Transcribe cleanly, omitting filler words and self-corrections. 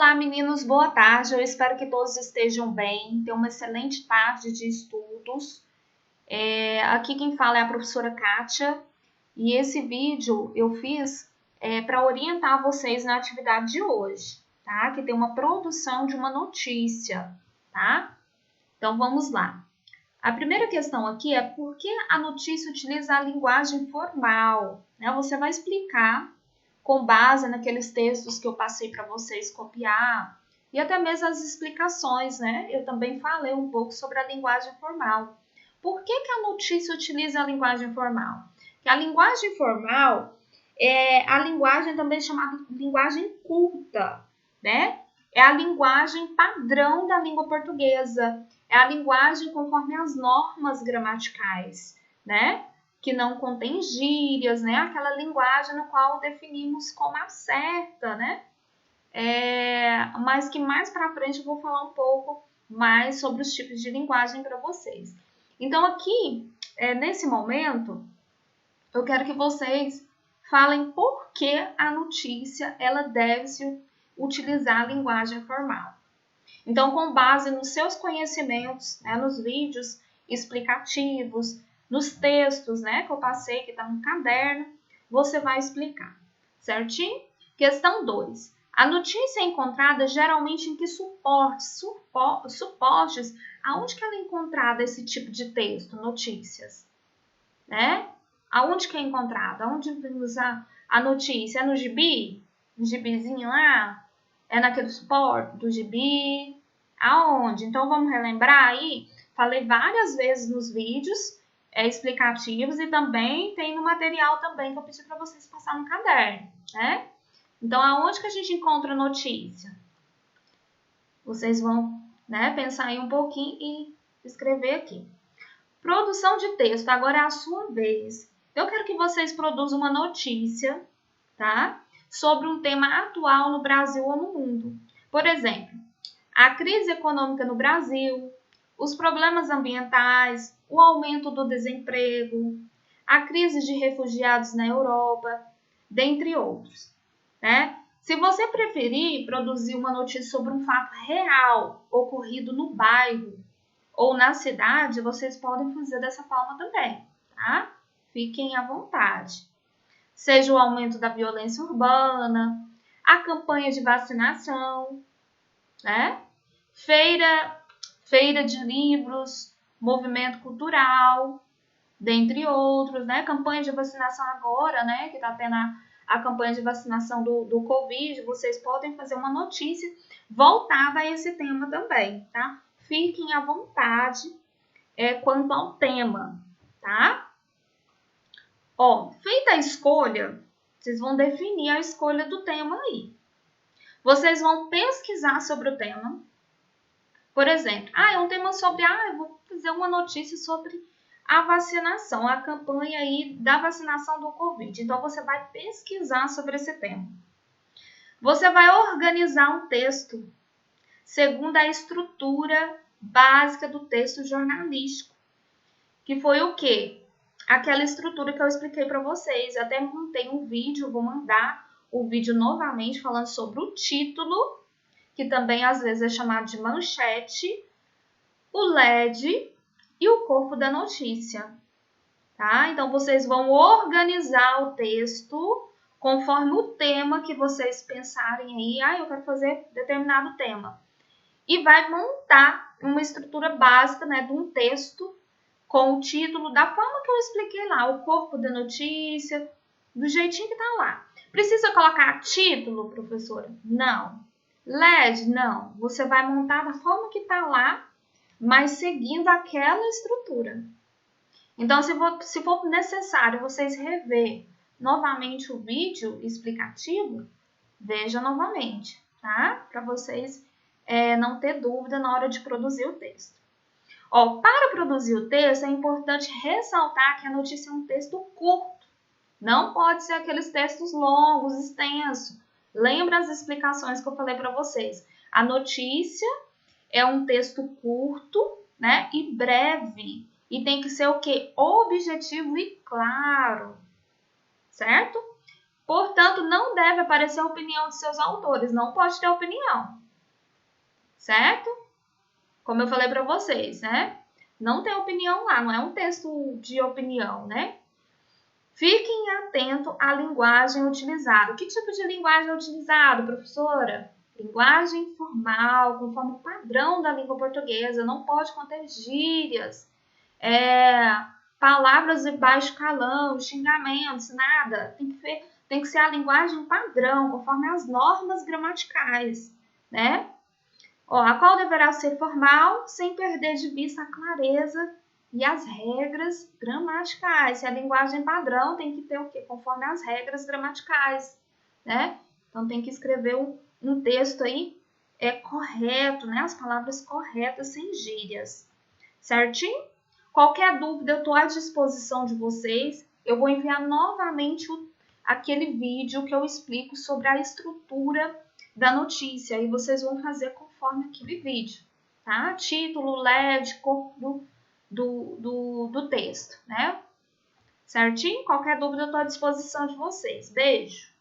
Olá, meninos, boa tarde. Eu espero que todos estejam bem. Tenham uma excelente tarde de estudos. Aqui quem fala é a professora Kátia. E esse vídeo eu fiz para orientar vocês na atividade de hoje, tá? Que tem uma produção de uma notícia, tá? Então, vamos lá. A primeira questão aqui é por que a notícia utiliza a linguagem formal, né? Você vai explicar com base naqueles textos que eu passei para vocês copiar e até mesmo as explicações, né? Eu também falei um pouco sobre a linguagem formal. Por que a notícia utiliza a linguagem formal? Porque a linguagem formal é a linguagem também chamada linguagem culta, né? É a linguagem padrão da língua portuguesa, é a linguagem conforme as normas gramaticais, né? Que não contém gírias, né? Aquela linguagem no qual definimos como a certa, né? Mas que mais para frente eu vou falar um pouco mais sobre os tipos de linguagem para vocês. Então, aqui, nesse momento, eu quero que vocês falem por que a notícia ela deve se utilizar a linguagem formal. Então, com base nos seus conhecimentos, né, nos vídeos explicativos, nos textos, né, que eu passei, que está no caderno, você vai explicar, certinho? Questão 2. A notícia é encontrada geralmente em que suportes? Aonde que ela é encontrada esse tipo de texto, notícias? Né? Aonde que é encontrada? Aonde vamos a notícia? É no gibi? No gibizinho lá? É naquele suporte do gibi? Aonde? Então, vamos relembrar aí? Falei várias vezes nos vídeos explicativos e também tem no material também que eu pedi para vocês passar no caderno, né? Então, aonde que a gente encontra notícia? Vocês vão, né, pensar aí um pouquinho e escrever aqui. Produção de texto, agora é a sua vez. Eu quero que vocês produzam uma notícia, tá? Sobre um tema atual no Brasil ou no mundo. Por exemplo, a crise econômica no Brasil, os problemas ambientais, o aumento do desemprego, a crise de refugiados na Europa, dentre outros, né? Se você preferir produzir uma notícia sobre um fato real ocorrido no bairro ou na cidade, vocês podem fazer dessa forma também, tá? Fiquem à vontade. Seja o aumento da violência urbana, a campanha de vacinação, né? Feira de livros, movimento cultural, dentre outros, né? Campanha de vacinação agora, né? Que está tendo a campanha de vacinação do Covid, vocês podem fazer uma notícia voltada a esse tema também, tá? Fiquem à vontade quanto ao tema, tá? Ó, feita a escolha, vocês vão definir a escolha do tema aí. Vocês vão pesquisar sobre o tema. Por exemplo, é um tema sobre, eu vou fazer uma notícia sobre a vacinação, a campanha aí da vacinação do Covid. Então, você vai pesquisar sobre esse tema. Você vai organizar um texto segundo a estrutura básica do texto jornalístico, que foi o quê? Aquela estrutura que eu expliquei para vocês. Eu até montei um vídeo, vou mandar o vídeo novamente falando sobre o título, que também às vezes é chamado de manchete, o LED e o corpo da notícia, tá? Então, vocês vão organizar o texto conforme o tema que vocês pensarem aí. Eu quero fazer determinado tema. E vai montar uma estrutura básica, né, de um texto com o título da forma que eu expliquei lá, o corpo da notícia, do jeitinho que tá lá. Precisa colocar título, professora? Não. LED? Não. Você vai montar da forma que tá lá, mas seguindo aquela estrutura. Então, se for necessário vocês rever novamente o vídeo explicativo, veja novamente, tá? Para vocês não ter dúvida na hora de produzir o texto. Para produzir o texto, é importante ressaltar que a notícia é um texto curto. Não pode ser aqueles textos longos, extensos. Lembra as explicações que eu falei para vocês. A notícia é um texto curto, né, e breve. E tem que ser o quê? Objetivo e claro. Certo? Portanto, não deve aparecer a opinião de seus autores. Não pode ter opinião. Certo? Como eu falei para vocês, né? Não tem opinião lá, não é um texto de opinião, né? Fiquem atentos à linguagem utilizada. Que tipo de linguagem é utilizada, professora? Linguagem formal, conforme o padrão da língua portuguesa. Não pode conter gírias, palavras de baixo calão, xingamentos, nada. Tem que ser a linguagem padrão, conforme as normas gramaticais, né? A qual deverá ser formal, sem perder de vista a clareza e as regras gramaticais. Se a linguagem padrão tem que ter o quê? Conforme as regras gramaticais, né? Então, tem que escrever um texto aí correto, né? As palavras corretas, sem gírias. Certinho? Qualquer dúvida, eu estou à disposição de vocês. Eu vou enviar novamente aquele vídeo que eu explico sobre a estrutura da notícia. E vocês vão fazer conforme aquele vídeo, tá? Título, LED, cor do texto, né? Certinho? Qualquer dúvida, eu estou à disposição de vocês. Beijo!